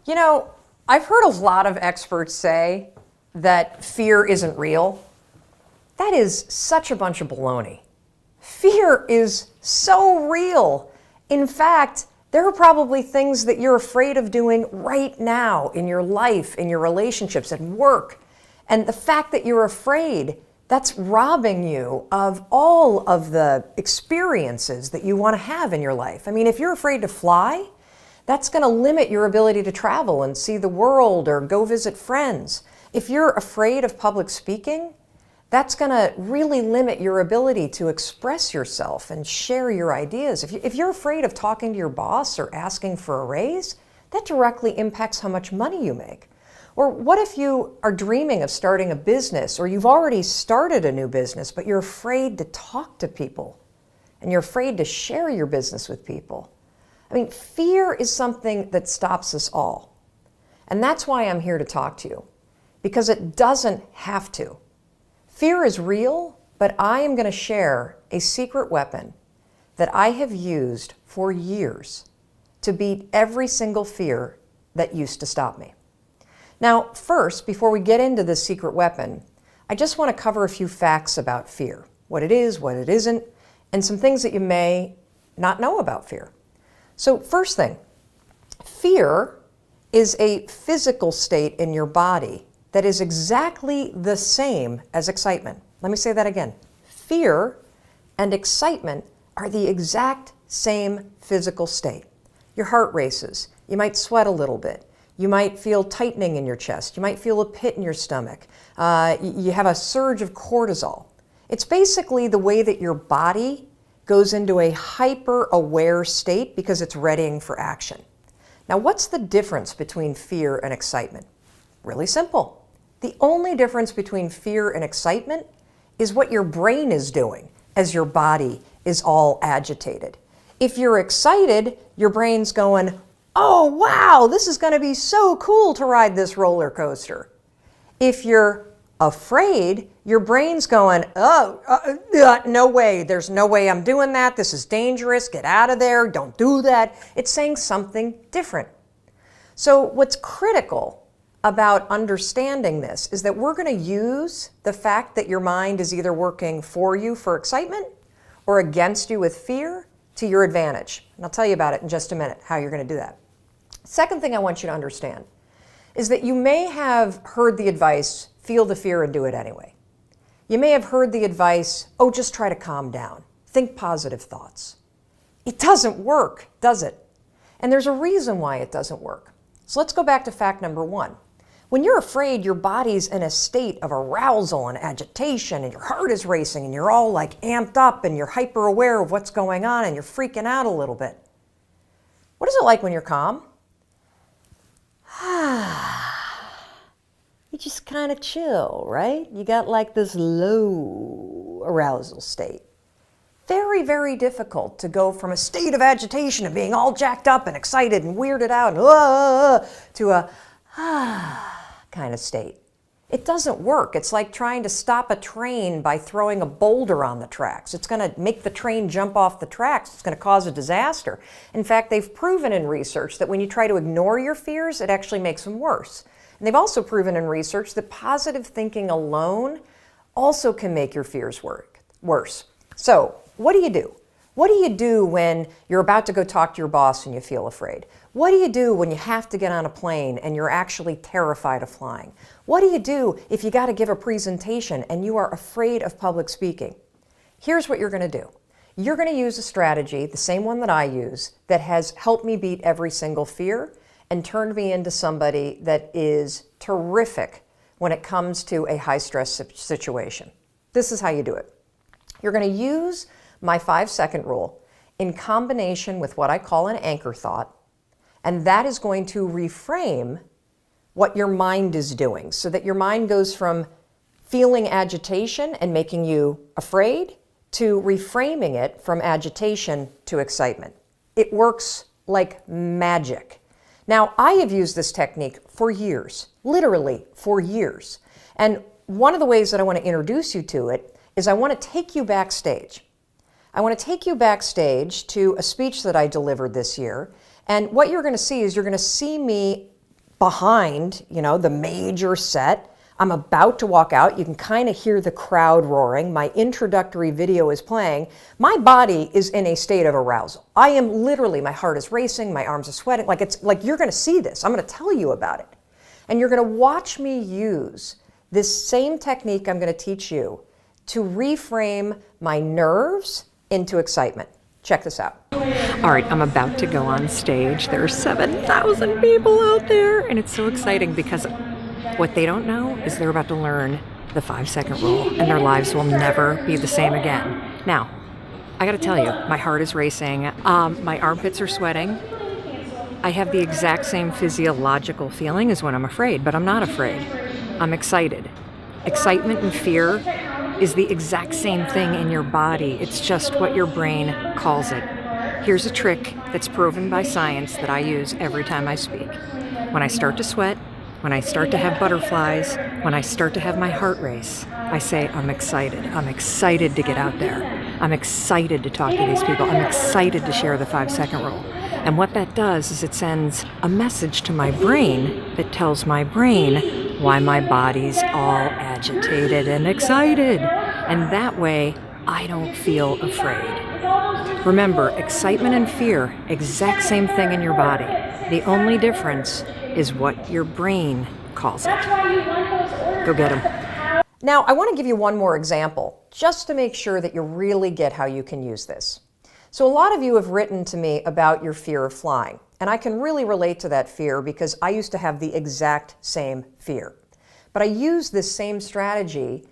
You know, I've heard a lot of experts say that fear isn't real. That is such a bunch of baloney. Fear is so real. In fact, there are probably things that you're afraid of doing right now in your life, in your relationships, at work. And the fact that you're afraid, that's robbing you of all of the experiences that you want to have in your life. I mean, if you're afraid to fly, that's going to limit your ability to travel and see the world or go visit friends. If you're afraid of public speaking, that's going to really limit your ability to express yourself and share your ideas. If you're afraid of talking to your boss or asking for a raise, that directly impacts how much money you make. Or what if you are dreaming of starting a business, or you've already started a new business, but you're afraid to talk to people and you're afraid to share your business with people? I mean, fear is something that stops us all. And that's why I'm here to talk to you, because it doesn't have to. Fear is real, but I am going to share a secret weapon that I have used for years to beat every single fear that used to stop me. Now, first, before we get into this secret weapon, I just want to cover a few facts about fear, what it is, what it isn't, and some things that you may not know about fear. So first thing, fear is a physical state in your body that is exactly the same as excitement. Let me say that again. Fear and excitement are the exact same physical state. Your heart races. You might sweat a little bit. You might feel tightening in your chest. You might feel a pit in your stomach. You have a surge of cortisol. It's basically the way that your body goes into a hyper-aware state because it's readying for action. Now, what's the difference between fear and excitement? Really simple. The only difference between fear and excitement is what your brain is doing as your body is all agitated. If you're excited, your brain's going, oh, wow, this is going to be so cool to ride this roller coaster. If you're afraid, your brain's going, no way, there's no way I'm doing that. This is dangerous. Get out of there. Don't do that. It's saying something different. So what's critical about understanding this is that we're going to use the fact that your mind is either working for you for excitement or against you with fear to your advantage. And I'll tell you about it in just a minute, how you're going to do that. Second thing I want you to understand is that you may have heard the advice, feel the fear and do it anyway. You may have heard the advice, oh, just try to calm down. Think positive thoughts. It doesn't work, does it? And there's a reason why it doesn't work. So let's go back to fact number one. When you're afraid, your body's in a state of arousal and agitation, and your heart is racing, and you're all like amped up, and you're hyper aware of what's going on, and you're freaking out a little bit. What is it like when you're calm? You just kind of chill, right? You got like this low arousal state. Very, very difficult to go from a state of agitation and being all jacked up and excited and weirded out and to a kind of state. It doesn't work. It's like trying to stop a train by throwing a boulder on the tracks. It's going to make the train jump off the tracks. It's going to cause a disaster. In fact, they've proven in research that when you try to ignore your fears, it actually makes them worse. And they've also proven in research that positive thinking alone also can make your fears worse. So, what do you do? What do you do when you're about to go talk to your boss and you feel afraid? What do you do when you have to get on a plane and you're actually terrified of flying? What do you do if you got to give a presentation and you are afraid of public speaking? Here's what you're going to do. You're going to use a strategy, the same one that I use, that has helped me beat every single fear and turned me into somebody that is terrific when it comes to a high-stress situation. This is how you do it. You're going to use my 5-second rule in combination with what I call an anchor thought, and that is going to reframe what your mind is doing so that your mind goes from feeling agitation and making you afraid to reframing it from agitation to excitement. It works like magic. Now, I have used this technique for years, literally for years. And one of the ways that I want to introduce you to it is I want to take you backstage. I want to take you backstage to a speech that I delivered this year. And what you're going to see is you're going to see me behind, the major set. I'm about to walk out. You can kind of hear the crowd roaring. My introductory video is playing. My body is in a state of arousal. I am literally, my heart is racing, my arms are sweating. Like you're going to see this. I'm going to tell you about it. And you're going to watch me use this same technique I'm going to teach you to reframe my nerves into excitement. Check this out. All right, I'm about to go on stage. There are 7,000 people out there, and it's so exciting because what they don't know is they're about to learn the 5-second rule, and their lives will never be the same again. Now, I gotta tell you, my heart is racing. My armpits are sweating. I have the exact same physiological feeling as when I'm afraid, but I'm not afraid. I'm excited. Excitement and fear is the exact same thing in your body. It's just what your brain calls it. Here's a trick that's proven by science that I use every time I speak. When I start to sweat, when I start to have butterflies, when I start to have my heart race, I say, I'm excited. I'm excited to get out there. I'm excited to talk to these people. I'm excited to share the 5-second rule. And what that does is it sends a message to my brain that tells my brain why my body's all agitated and excited. And that way, I don't feel afraid. Remember, excitement and fear, exact same thing in your body. The only difference is what your brain calls it. Go get them. Now, I want to give you one more example, just to make sure that you really get how you can use this. So a lot of you have written to me about your fear of flying, and I can really relate to that fear because I used to have the exact same fear. But I use this same strategy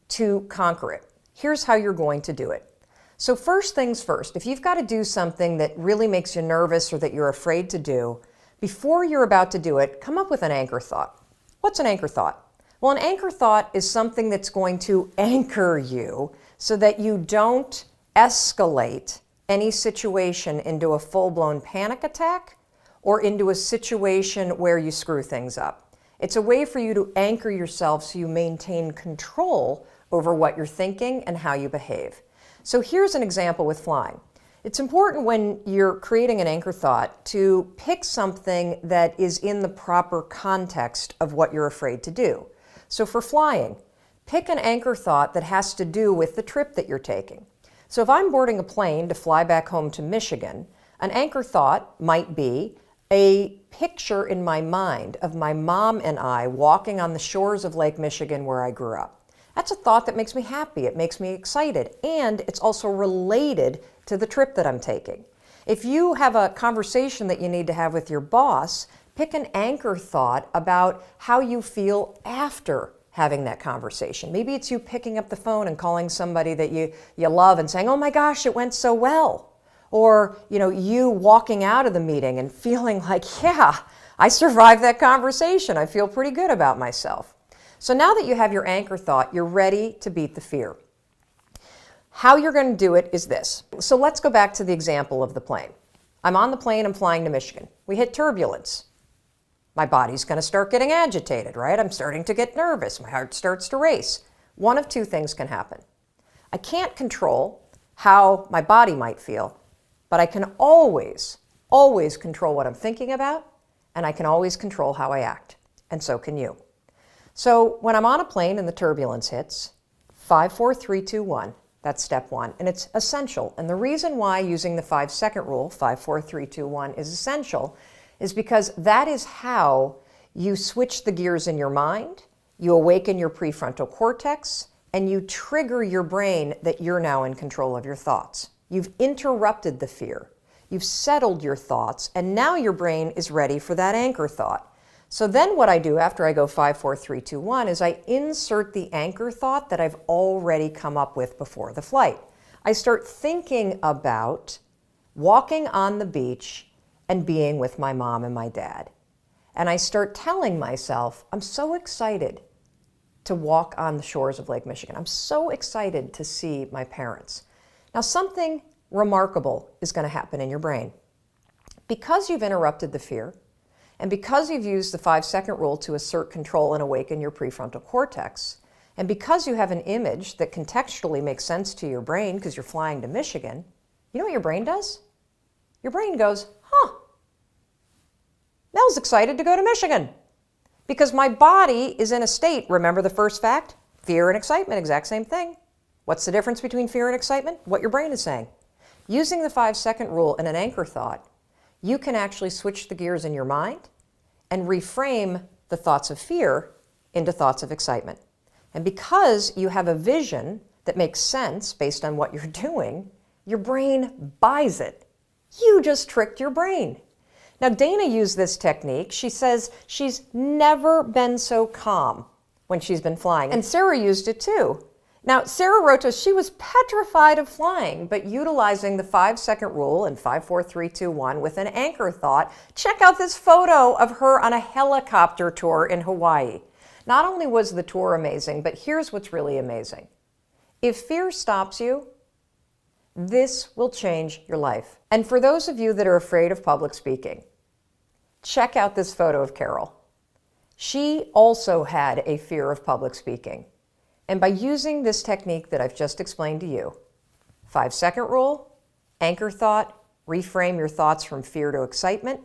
to conquer it. Here's how you're going to do it. So first things first, if you've got to do something that really makes you nervous or that you're afraid to do, before you're about to do it, come up with an anchor thought. What's an anchor thought? Well, an anchor thought is something that's going to anchor you so that you don't escalate any situation into a full-blown panic attack or into a situation where you screw things up. It's a way for you to anchor yourself so you maintain control over what you're thinking and how you behave. So here's an example with flying. It's important when you're creating an anchor thought to pick something that is in the proper context of what you're afraid to do. So for flying, pick an anchor thought that has to do with the trip that you're taking. So if I'm boarding a plane to fly back home to Michigan, an anchor thought might be a picture in my mind of my mom and I walking on the shores of Lake Michigan where I grew up. That's a thought that makes me happy, it makes me excited, and it's also related to the trip that I'm taking. If you have a conversation that you need to have with your boss, pick an anchor thought about how you feel after having that conversation. Maybe it's you picking up the phone and calling somebody that you love and saying, oh my gosh, it went so well. Or you walking out of the meeting and feeling like, yeah, I survived that conversation. I feel pretty good about myself. So now that you have your anchor thought, you're ready to beat the fear. How you're going to do it is this. So let's go back to the example of the plane. I'm on the plane, I'm flying to Michigan. We hit turbulence. My body's going to start getting agitated, right? I'm starting to get nervous. My heart starts to race. One of two things can happen. I can't control how my body might feel, but I can always control what I'm thinking about, and I can always control how I act. And so can you. So when I'm on a plane and the turbulence hits, 5, 4, 3, 2, 1, that's step one. And it's essential. And the reason why using the 5-second rule, 5, 4, 3, 2, 1, is essential is because that is how you switch the gears in your mind, you awaken your prefrontal cortex, and you trigger your brain that you're now in control of your thoughts. You've interrupted the fear. You've settled your thoughts, and now your brain is ready for that anchor thought. So then what I do after I go 5, 4, 3, 2, 1 is I insert the anchor thought that I've already come up with before the flight. I start thinking about walking on the beach and being with my mom and my dad. And I start telling myself, I'm so excited to walk on the shores of Lake Michigan. I'm so excited to see my parents. Now something remarkable is going to happen in your brain. Because you've interrupted the fear, and because you've used the 5-second rule to assert control and awaken your prefrontal cortex, and because you have an image that contextually makes sense to your brain because you're flying to Michigan, you know what your brain does? Your brain goes, huh, Mel's excited to go to Michigan. Because my body is in a state, remember the first fact? Fear and excitement, exact same thing. What's the difference between fear and excitement? What your brain is saying. Using the 5-second rule and an anchor thought, you can actually switch the gears in your mind and reframe the thoughts of fear into thoughts of excitement. And because you have a vision that makes sense based on what you're doing, your brain buys it. You just tricked your brain. Now, Dana used this technique. She says she's never been so calm when she's been flying. And Sarah used it too. Now, Sarah wrote to us, she was petrified of flying, but utilizing the 5-second rule in 5, 4, 3, 2, 1 with an anchor thought, check out this photo of her on a helicopter tour in Hawaii. Not only was the tour amazing, but here's what's really amazing. If fear stops you, this will change your life. And for those of you that are afraid of public speaking, check out this photo of Carol. She also had a fear of public speaking. And by using this technique that I've just explained to you, 5-second rule, anchor thought, reframe your thoughts from fear to excitement,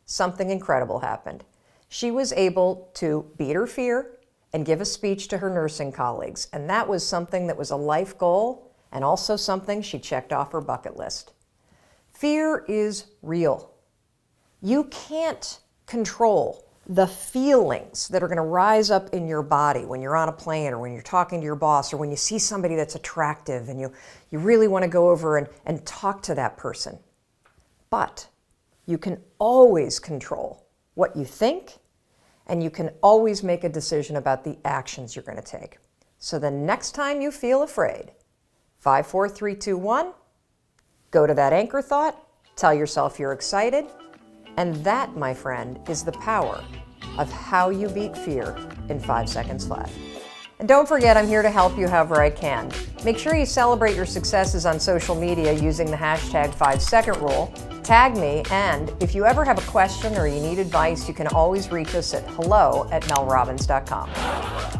something incredible happened. She was able to beat her fear and give a speech to her nursing colleagues. And that was something that was a life goal and also something she checked off her bucket list. Fear is real. You can't control the feelings that are going to rise up in your body when you're on a plane or when you're talking to your boss or when you see somebody that's attractive and you really want to go over and talk to that person. But you can always control what you think, and you can always make a decision about the actions you're going to take. So the next time you feel afraid, 5, 4, 3, 2, 1, go to that anchor thought, tell yourself you're excited, and that, my friend, is the power of how you beat fear in 5 seconds flat. And don't forget, I'm here to help you however I can. Make sure you celebrate your successes on social media using the hashtag 5-second rule. Tag me, and if you ever have a question or you need advice, you can always reach us at hello@melrobbins.com.